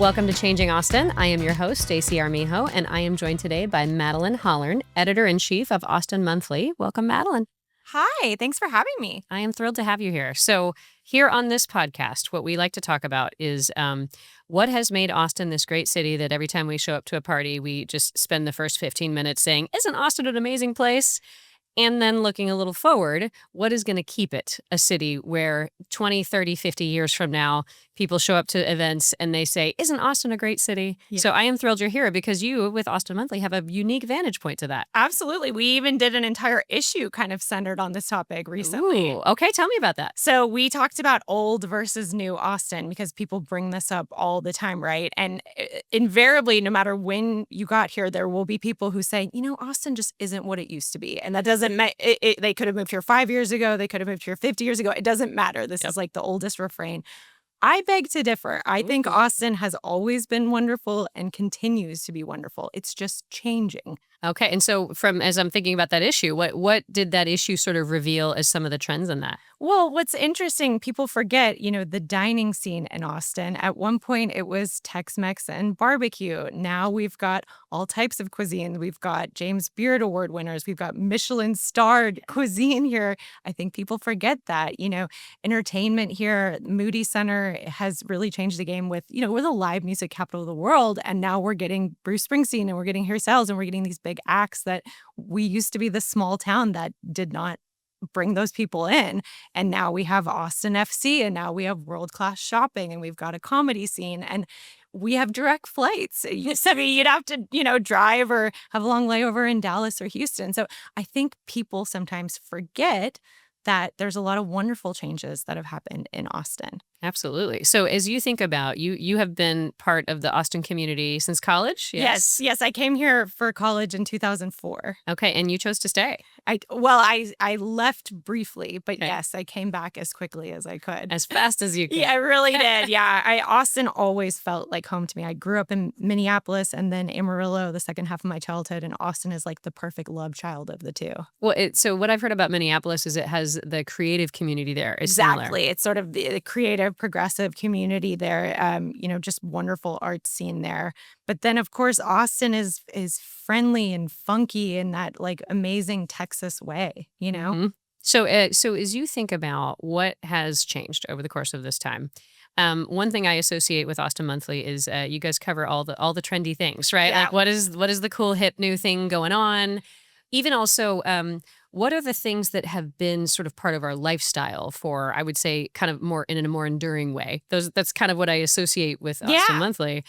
Welcome to Changing Austin. I am your host, Stacy Armijo, and I am joined today by Madeline Hollern, Editor-in-Chief of Austin Monthly. Welcome, Madeline. Hi, thanks for having me. I am thrilled to have you here. So here on this podcast, what we like to talk about is what has made Austin this great city that every time we show up to a party, we just spend the first 15 minutes saying, isn't Austin an amazing place? And then looking a little forward, what is going to keep it a city where 20, 30, 50 years from now, people show up to events and they say, isn't Austin a great city? Yeah. So I am thrilled you're here because you, with Austin Monthly, have a unique vantage point to that. Absolutely. We even did an entire issue kind of centered on this topic recently. Ooh, okay, tell me about that. So we talked about old versus new Austin because people bring this up all the time, right? And invariably, no matter when you got here, there will be people who say, Austin just isn't what it used to be. And that doesn't matter. They could have moved here 5 years ago. They could have moved here 50 years ago. It doesn't matter. This is like the oldest refrain. I beg to differ. I think Austin has always been wonderful and continues to be wonderful. It's just changing. Okay, and so as I'm thinking about that issue, what did that issue sort of reveal as some of the trends in that? Well, what's interesting, people forget, the dining scene in Austin. At one point, it was Tex-Mex and barbecue. Now we've got all types of cuisine. We've got James Beard Award winners. We've got Michelin-starred cuisine here. I think people forget that. Entertainment here, Moody Center has really changed the game with, we're the live music capital of the world. And now we're getting Bruce Springsteen and we're getting Harry Styles and we're getting these big acts that we used to be the small town that did not bring those people in. And now we have Austin FC and now we have world-class shopping and we've got a comedy scene and we have direct flights. So you'd have to, drive or have a long layover in Dallas or Houston. So I think people sometimes forget that there's a lot of wonderful changes that have happened in Austin. Absolutely. So as you think about, you have been part of the Austin community since college? Yes. I came here for college in 2004. Okay, and you chose to stay? I left briefly, but yes, I came back as quickly as I could. As fast as you could. Yeah, I really did. Yeah, Austin always felt like home to me. I grew up in Minneapolis and then Amarillo the second half of my childhood, and Austin is like the perfect love child of the two. Well, so what I've heard about Minneapolis is it has the creative community there. Exactly. It's sort of the creative, progressive community there, just wonderful art scene there. But then, of course, Austin is friendly and funky in that like amazing Texas way, Mm-hmm. So as you think about what has changed over the course of this time, one thing I associate with Austin Monthly is you guys cover all the trendy things, right? Yeah. Like what is the cool hip new thing going on? Even also, what are the things that have been sort of part of our lifestyle for, I would say, kind of more in a more enduring way? That's kind of what I associate with Austin Monthly.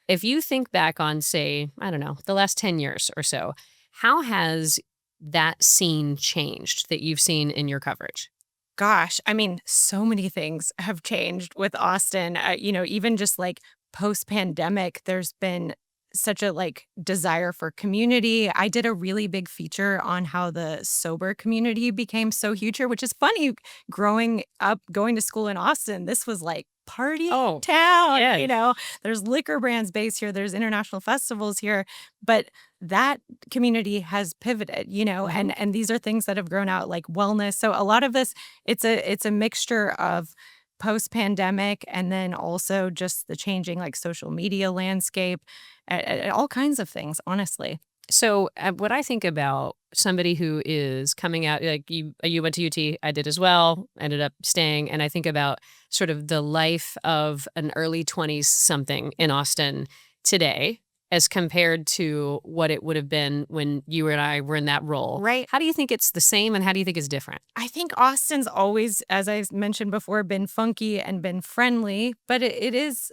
If you think back on, say, I don't know, the last 10 years or so, how has that scene changed that you've seen in your coverage? Gosh, I mean, so many things have changed with Austin. Even just like post-pandemic, there's been such a desire for community. I did a really big feature on how the sober community became so huge here, which is funny. Growing up, going to school in Austin, this was like party town. Yeah. There's liquor brands based here. There's international festivals here, but that community has pivoted, Mm-hmm. and these are things that have grown out like wellness. So a lot of this, it's a mixture of post-pandemic and then also just the changing social media landscape, all kinds of things, honestly. So what I think about somebody who is coming out, like you went to UT, I did as well, ended up staying, and I think about sort of the life of an early 20s something in Austin today as compared to what it would have been when you and I were in that role. Right. How do you think it's the same and how do you think it's different? I think Austin's always, as I mentioned before, been funky and been friendly, but it is,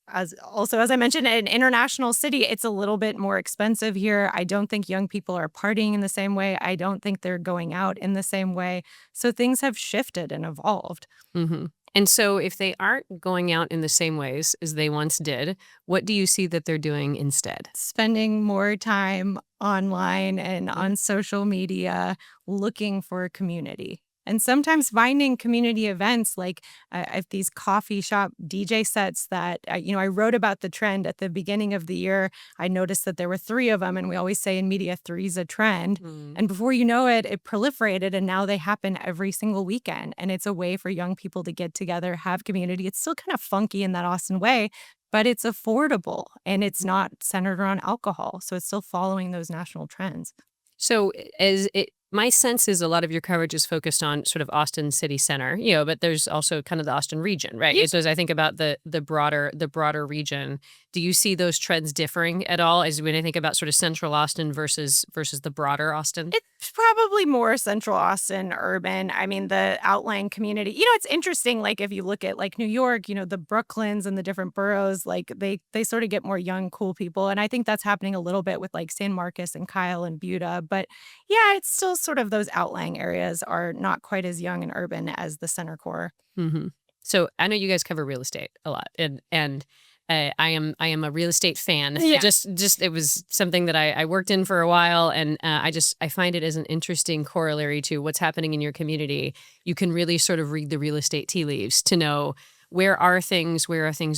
as I mentioned, an international city. It's a little bit more expensive here. I don't think young people are partying in the same way. I don't think they're going out in the same way. So things have shifted and evolved. Mm-hmm. And so if they aren't going out in the same ways as they once did, what do you see that they're doing instead? Spending more time online and on social media looking for a community. And sometimes finding community events like at these coffee shop DJ sets that, I wrote about the trend at the beginning of the year. I noticed that there were 3 of them. And we always say in media, 3's a trend. And before you know it, it proliferated. And now they happen every single weekend. And it's a way for young people to get together, have community. It's still kind of funky in that Austin way, but it's affordable and it's not centered around alcohol. So it's still following those national trends. So my sense is a lot of your coverage is focused on sort of Austin city center, but there's also kind of the Austin region, right? Yeah. So as I think about the broader region, do you see those trends differing at all as when I think about sort of central Austin versus the broader Austin? It's probably more central Austin urban. I mean, the outlying community, it's interesting. Like if you look at like New York, the Brooklyns and the different boroughs, like they sort of get more young, cool people. And I think that's happening a little bit with like San Marcos and Kyle and Buda. But yeah, it's still sort of those outlying areas are not quite as young and urban as the center core. Hmm. So I know you guys cover real estate a lot, and I am a real estate fan. Yeah. Just it was something that I worked in for a while, and I find it as an interesting corollary to what's happening in your community. You can really sort of read the real estate tea leaves to know where are things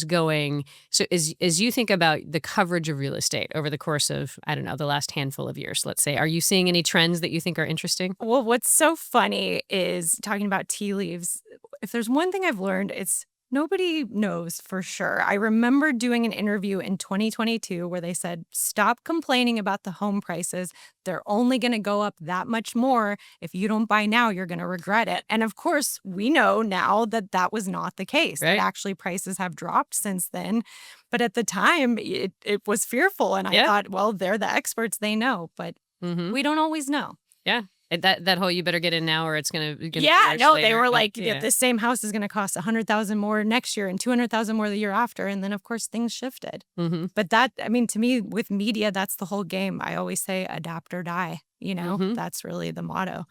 going. So as you think about the coverage of real estate over the course of, I don't know, the last handful of years, let's say, are you seeing any trends that you think are interesting? Well, what's so funny is talking about tea leaves. If there's one thing I've learned, it's nobody knows for sure. I remember doing an interview in 2022 where they said, stop complaining about the home prices. They're only going to go up that much more. If you don't buy now, you're going to regret it. And of course, we know now that that was not the case, that Right. actually prices have dropped since then. But at the time, it was fearful. And I Yeah. thought, well, they're the experts. They know. But Mm-hmm. we don't always know. Yeah. That whole you better get in now or it's gonna be Yeah, worse no, they later. were like, Yeah. the same house is going to cost 100,000 more next year and 200,000 more the year after. And then, of course, things shifted. Mm-hmm. But to me, with media, that's the whole game. I always say adapt or die. Mhm. That's really the motto.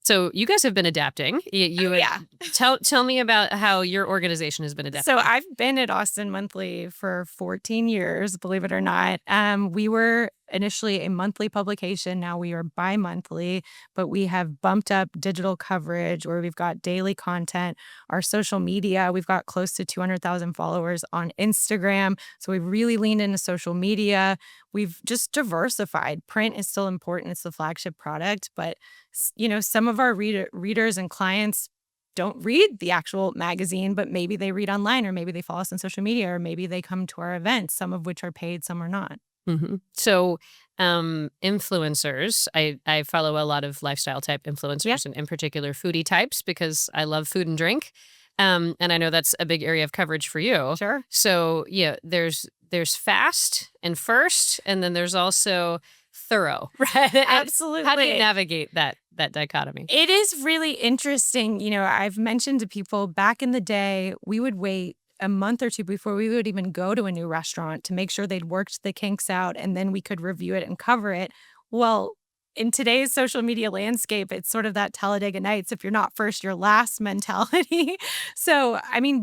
So you guys have been adapting. Yeah. Tell me about how your organization has been adapting. So I've been at Austin Monthly for 14 years, believe it or not. We were initially a monthly publication. Now we are bi-monthly, but we have bumped up digital coverage where we've got daily content. Our social media, we've got close to 200,000 followers on Instagram. So we've really leaned into social media. We've just diversified. Print is still important. It's the flagship product, but some of our readers and clients don't read the actual magazine, but maybe they read online or maybe they follow us on social media or maybe they come to our events, some of which are paid, some are not. Mm-hmm. So influencers, I follow a lot of lifestyle type influencers Yeah. and in particular foodie types because I love food and drink. And I know that's a big area of coverage for you. Sure. So yeah, there's fast and first, and then there's also thorough. Right. And Absolutely. how do you navigate that dichotomy? It is really interesting. I've mentioned to people back in the day, we would wait a month or two before we would even go to a new restaurant to make sure they'd worked the kinks out and then we could review it and cover it. Well, in today's social media landscape, it's sort of that Talladega Nights, if you're not first, you're last mentality. So,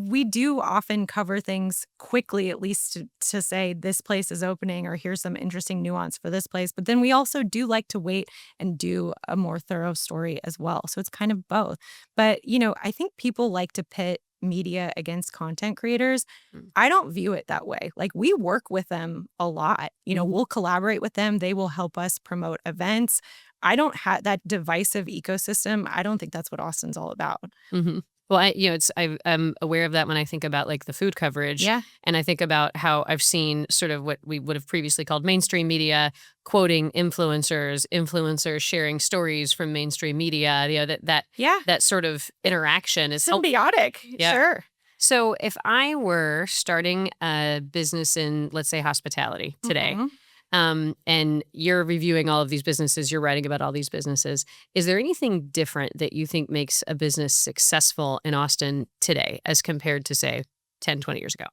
we do often cover things quickly, at least to say this place is opening or here's some interesting nuance for this place. But then we also do like to wait and do a more thorough story as well. So it's kind of both. But, I think people like to pit media against content creators. Mm. I don't view it that way. Like we work with them a lot. Mhm. We'll collaborate with them. They will help us promote events. I don't have that divisive ecosystem. I don't think that's what Austin's all about. Mm-hmm. Well, I'm aware of that when I think about like the food coverage. Yeah. And I think about how I've seen sort of what we would have previously called mainstream media quoting influencers sharing stories from mainstream media. Yeah. That sort of interaction is Symbiotic. Yeah. Sure. So if I were starting a business in, let's say, hospitality today, Mhm. and you're reviewing all of these businesses, you're writing about all these businesses, is there anything different that you think makes a business successful in Austin today as compared to, say, 10, 20 years ago?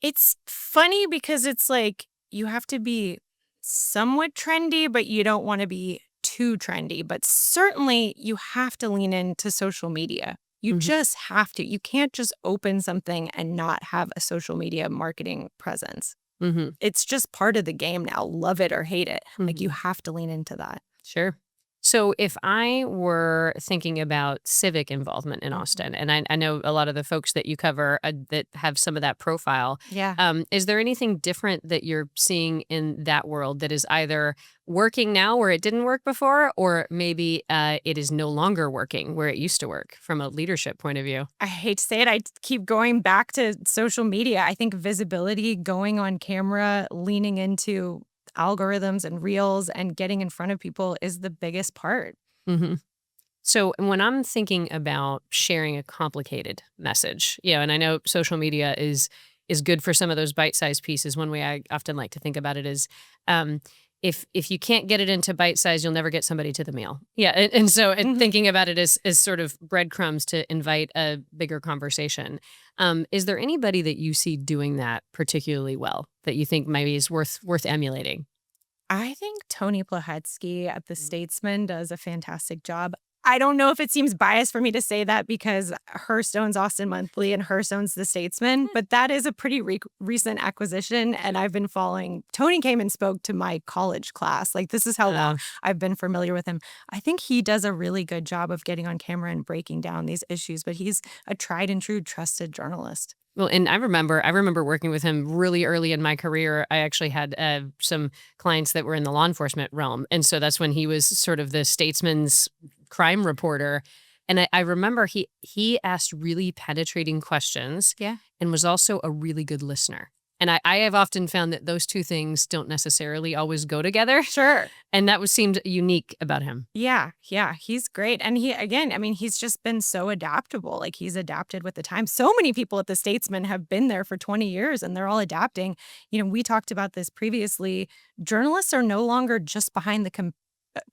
It's funny because it's like you have to be somewhat trendy, but you don't want to be too trendy. But certainly you have to lean into social media. You Mhm. just have to. You can't just open something and not have a social media marketing presence. Mm-hmm. It's just part of the game now. Love it or hate it. Like Mhm. you have to lean into that. Sure. So if I were thinking about civic involvement in Mhm. Austin, and I know a lot of the folks that you cover that have some of that profile, Yeah. is there anything different that you're seeing in that world that is either working now where it didn't work before, or maybe it is no longer working where it used to work from a leadership point of view? I hate to say it, I keep going back to social media. I think visibility, going on camera, leaning into algorithms and reels and getting in front of people is the biggest part. hmm So when I'm thinking about sharing a complicated message, and I know social media is good for some of those bite-sized pieces. One way I often like to think about it is um, if you can't get it into bite size, you'll never get somebody to the meal. Yeah, and so Mhm. thinking about it as sort of breadcrumbs to invite a bigger conversation. Is there anybody that you see doing that particularly well that you think maybe is worth emulating? I think Tony Plahetsky at The Statesman does a fantastic job. I don't know if it seems biased for me to say that because Hearst owns Austin Monthly and Hearst owns The Statesman, but that is a pretty recent acquisition. And I've been following. Tony came and spoke to my college class. Like, this is how long Uh, I've been familiar with him. I think he does a really good job of getting on camera and breaking down these issues, but he's a tried and true trusted journalist. Well, and I remember working with him really early in my career. I actually had some clients that were in the law enforcement realm, and so that's when he was sort of the statesman's crime reporter. And I remember he asked really penetrating questions, Yeah. and was also a really good listener. And I have often found that those two things don't necessarily always go together, Sure. and that was seemed unique about him. Yeah, yeah, he's great. And he again, I mean, he's just been so adaptable. Like he's adapted with the time. So many people at the Statesman have been there for 20 years and they're all adapting. We talked about this previously. Journalists are no longer just behind the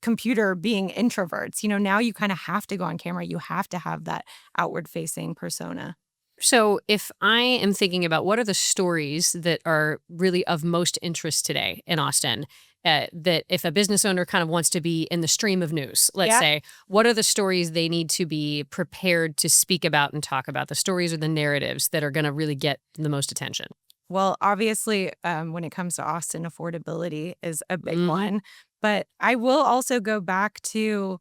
computer being introverts. Now you kind of have to go on camera. You have to have that outward facing persona. So, if I am thinking about what are the stories that are really of most interest today in Austin, that if a business owner kind of wants to be in the stream of news, let's Yeah. say, what are the stories they need to be prepared to speak about and talk about? The stories or the narratives that are going to really get the most attention? Well, obviously, when it comes to Austin, affordability is a big hmm one. But I will also go back to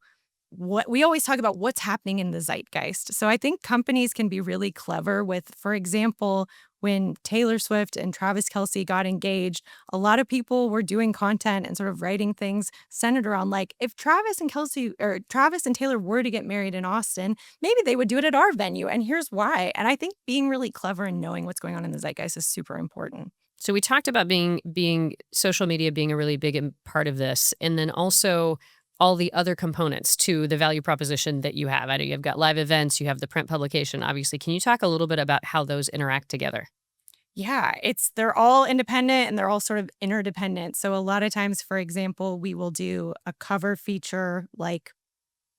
what we always talk about what's happening in the zeitgeist. So I think companies can be really clever with, for example, when Taylor Swift and Travis Kelsey got engaged, a lot of people were doing content and sort of writing things centered around like if Travis and Kelsey or Travis and Taylor were to get married in Austin, maybe they would do it at our venue. And here's why. And I think being really clever and knowing what's going on in the zeitgeist is super important. So we talked about being social media being a really big part of this, and then also all the other components to the value proposition that you have. I know you've got live events, you have the print publication. Obviously, can you talk a little bit about how those interact together? Yeah, they're all independent and they're all sort of interdependent. So a lot of times, for example, we will do a cover feature like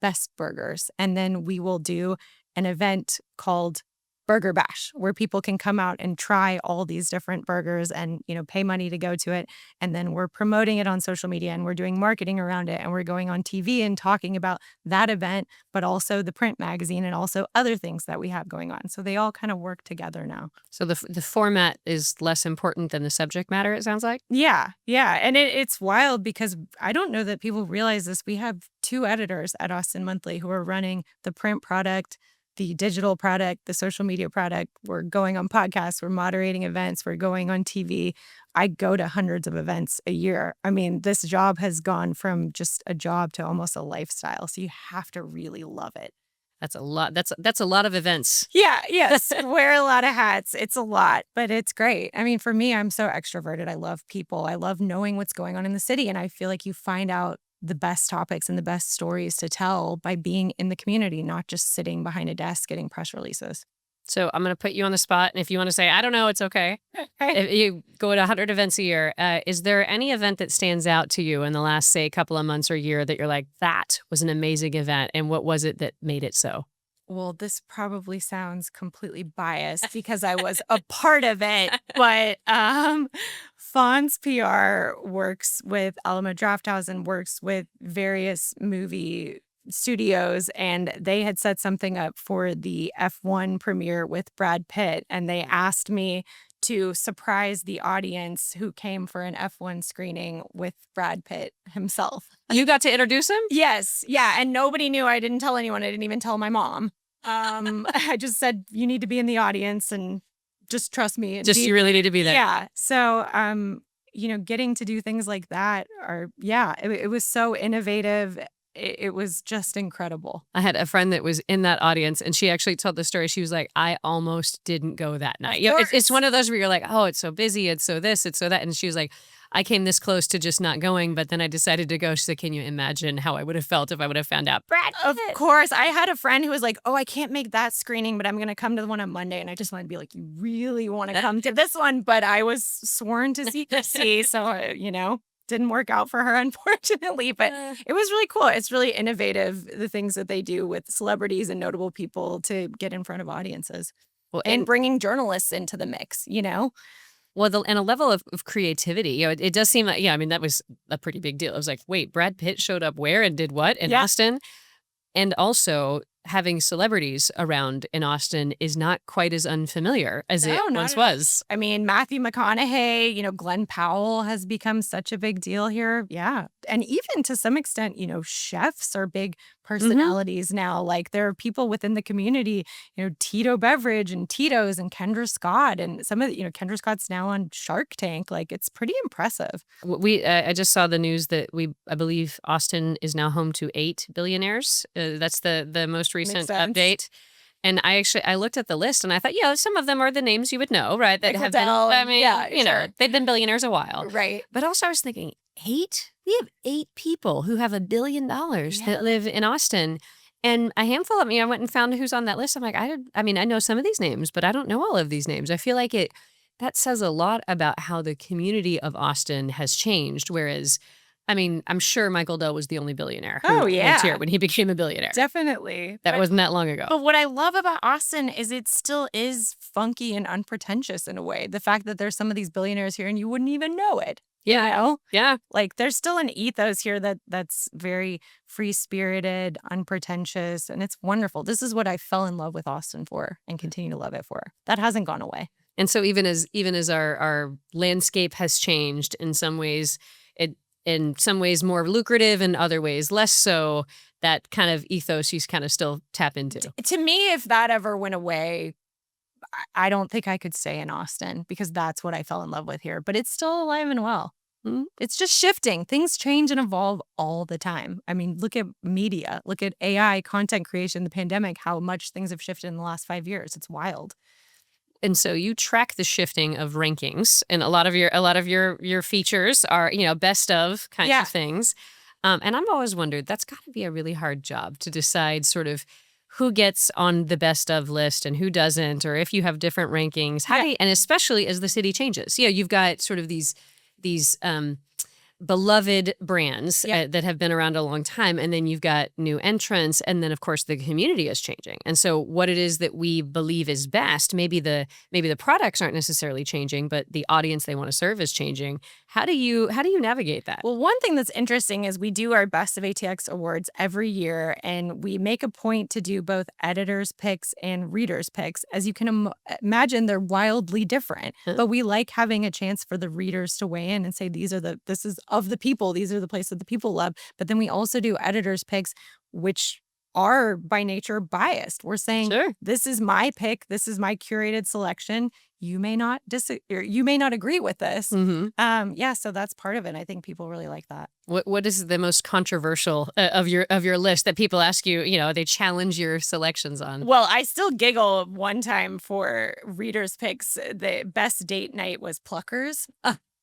best burgers, and then we will do an event called Burger Bash where people can come out and try all these different burgers and, pay money to go to it. And then we're promoting it on social media and we're doing marketing around it and we're going on TV and talking about that event, but also the print magazine and also other things that we have going on. So they all kind of work together now. So the format is less important than the subject matter. It sounds like. Yeah, yeah, and it's wild because I don't know that people realize this. We have 2 editors at Austin Monthly who are running the print product, the digital product, the social media product. We're going on podcasts, we're moderating events, we're going on TV. I go to hundreds of events a year. I mean, this job has gone from just a job to almost a lifestyle, so you have to really love it. That's a lot. That's a lot of events. Yeah, yes. Wear a lot of hats. It's a lot, but it's great. I mean, for me, I'm so extroverted. I love people. I love knowing what's going on in the city. And I feel like you find out the best topics and the best stories to tell by being in the community, not just sitting behind a desk getting press releases. So I'm going to put you on the spot, and if you want to say I don't know, it's okay. Okay. If you go to 100 events a year, is there any event that stands out to you in the last, say, couple of months or year that you're like, that was an amazing event, and what was it that made it so? Well, this probably sounds completely biased because I was a part of it, but Fawn's PR works with Alamo Drafthouse and works with various movie studios, and they had set something up for the F1 premiere with Brad Pitt, and they asked me to surprise the audience who came for an F1 screening with Brad Pitt himself. You got to introduce him? Yes. Yeah. And nobody knew. I didn't tell anyone. I didn't even tell my mom. I just said, you need to be in the audience and just trust me. And you really need to be there. Yeah. So, getting to do things like that it was so innovative. It was just incredible. I had a friend that was in that audience, and she actually told the story. She was like, I almost didn't go that night. It's one of those where you're like, oh, it's so busy. It's so this, it's so that. And she was like, I came this close to just not going, but then I decided to go. She said, can you imagine how I would have felt if I would have found out? Brad Pitt. Of course. I had a friend who was like, oh, I can't make that screening, but I'm going to come to the one on Monday. And I just wanted to be like, you really want to come to this one? But I was sworn to secrecy. So, didn't work out for her, unfortunately. But it was really cool. It's really innovative, the things that they do with celebrities and notable people to get in front of audiences. Well, and bringing journalists into the mix, Well, and a level of creativity. It does seem like, that was a pretty big deal. It was like, wait, Brad Pitt showed up where and did what in Austin? And also having celebrities around in Austin is not quite as unfamiliar as it once was. I mean, Matthew McConaughey, Glenn Powell has become such a big deal here. Yeah. And even to some extent, chefs are big personalities now. Like there are people within the community, Tito Beveridge and Tito's and Kendra Scott. And some of the, Kendra Scott's now on Shark Tank. Like it's pretty impressive. I just saw the news that I believe Austin is now home to 8 billionaires. That's the most recent update. And I looked at the list and I thought, some of them are the names you would know, right? That have been, they've been billionaires a while. Right. But also I was thinking, 8? We have 8 people who have $1 billion that live in Austin. And a handful of me, I went and found who's on that list. I'm like, I know some of these names, but I don't know all of these names. I feel like that says a lot about how the community of Austin has changed. Whereas, I'm sure Michael Dell was the only billionaire who lived here when he became a billionaire. Definitely. That wasn't that long ago. But what I love about Austin is it still is funky and unpretentious in a way. The fact that there's some of these billionaires here and you wouldn't even know it. Yeah. Yeah. Like there's still an ethos here that's very free-spirited, unpretentious, and it's wonderful. This is what I fell in love with Austin for and continue to love it for. That hasn't gone away. And so even as our landscape has changed in some ways, in some ways more lucrative, in other ways less so, that kind of ethos you kind of still tap into. To me, if that ever went away, I don't think I could stay in Austin because that's what I fell in love with here. But it's still alive and well. Mm-hmm. It's just shifting. Things change and evolve all the time. Look at media, look at AI, content creation, the pandemic, how much things have shifted in the last 5 years. It's wild. And so you track the shifting of rankings, and a lot of your features are, best of kinds of things. And I've always wondered, that's got to be a really hard job to decide sort of who gets on the best of list and who doesn't, or if you have different rankings. And especially as the city changes. You've got sort of these beloved brands that have been around a long time, and then you've got new entrants, and then of course the community is changing. And so what it is that we believe is best, maybe the products aren't necessarily changing, but the audience they want to serve is changing. How do you navigate that? Well, one thing that's interesting is we do our Best of ATX awards every year, and we make a point to do both editors' picks and readers' picks. As you can imagine, they're wildly different, but we like having a chance for the readers to weigh in and say, this is of the people, these are the places that the people love. But then we also do editors' picks, which are by nature biased. We're saying, This is my pick, this is my curated selection. You may not you may not agree with this. Mm-hmm. So that's part of it. I think people really like that. What is the most controversial of your list that people ask you, they challenge your selections on? Well, I still giggle one time for readers' picks. The best date night was Pluckers.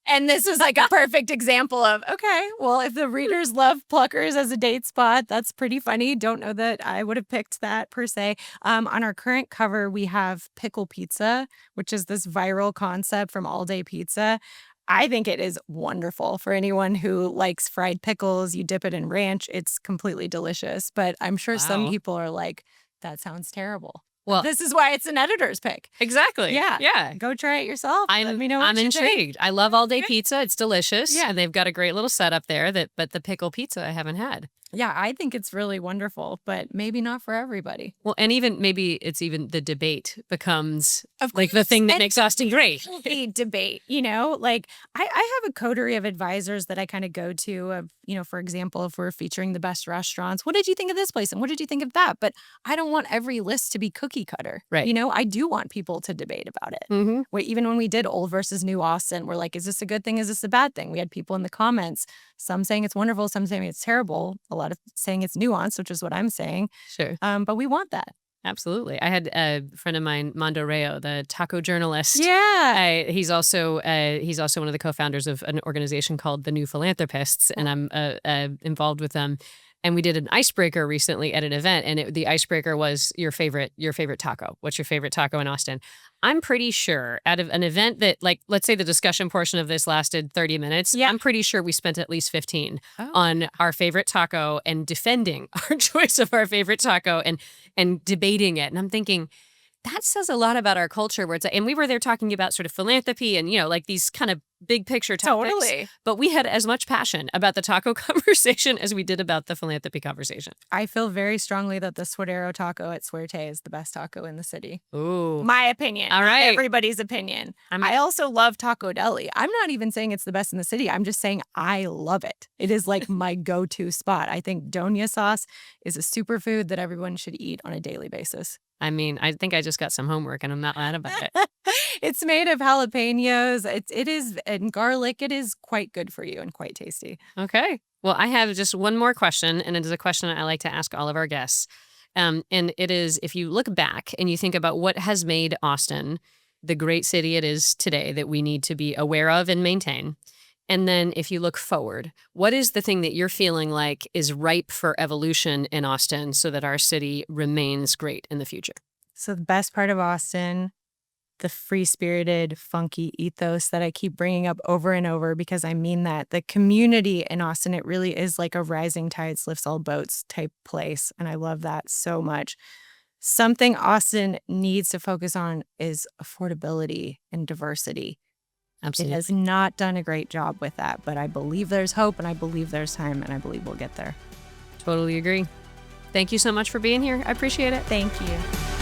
And this was like a perfect example of, okay, well, if the readers love Pluckers as a date spot, that's pretty funny. Don't know that I would have picked that per se. On our current cover, we have pickle pizza, which is this viral concept from All Day Pizza. I think it is wonderful for anyone who likes fried pickles. You dip it in ranch. It's completely delicious. But I'm sure some people are like, that sounds terrible. Well, this is why it's an editor's pick. Exactly. Yeah. Go try it yourself. Let me know what I'm intrigued. I love All Day Pizza. It's delicious. Yeah. And they've got a great little setup there but the pickle pizza I haven't had. Yeah, I think it's really wonderful, but maybe not for everybody. Well, and even maybe it's even the debate becomes Of like the course. thing that And makes Austin great. a debate, like I have a coterie of advisors that I kind of go to of, for example, if we're featuring the best restaurants, what did you think of this place? And what did you think of that? But I don't want every list to be cookie cutter. Right. I do want people to debate about it. Hmm. Even when we did old versus new Austin, we're like, is this a good thing? Is this a bad thing? We had people in the comments, some saying it's wonderful, some saying it's terrible, a lot of saying it's nuanced, which is what I'm saying. Sure. But we want that. Absolutely. I had a friend of mine, Mondo Rayo, the taco journalist. Yeah. He's also one of the co-founders of an organization called the New Philanthropists, and I'm involved with them. And we did an icebreaker recently at an event, and the icebreaker was your favorite taco. What's your favorite taco in Austin? I'm pretty sure out of an event that, like, let's say the discussion portion of this lasted 30 minutes. Yeah. I'm pretty sure we spent at least 15 on our favorite taco and defending our choice of our favorite taco and debating it. And I'm thinking, that says a lot about our culture where it's and we were there talking about sort of philanthropy and, like these kind of big picture topics. Totally. But we had as much passion about the taco conversation as we did about the philanthropy conversation. I feel very strongly that the Suadero taco at Suerte is the best taco in the city. Ooh. My opinion. All right. Not everybody's opinion. I also love Taco Deli. I'm not even saying it's the best in the city. I'm just saying I love it. It is like my go-to spot. I think Doña sauce is a superfood that everyone should eat on a daily basis. I mean, I think I just got some homework and I'm not mad about it. It's made of jalapenos. It is, and garlic. It is quite good for you and quite tasty. Okay. Well, I have just one more question, and it is a question I like to ask all of our guests. And it is, if you look back and you think about what has made Austin the great city it is today that we need to be aware of and maintain, and then if you look forward, what is the thing that you're feeling like is ripe for evolution in Austin so that our city remains great in the future? So the best part of Austin, the free-spirited, funky ethos that I keep bringing up over and over because I mean that. The community in Austin, it really is like a rising tides lifts all boats type place, and I love that so much. Something Austin needs to focus on is affordability and diversity. Absolutely. It has not done a great job with that, but I believe there's hope, and I believe there's time, and I believe we'll get there. Totally agree. Thank you so much for being here. I appreciate it. Thank you.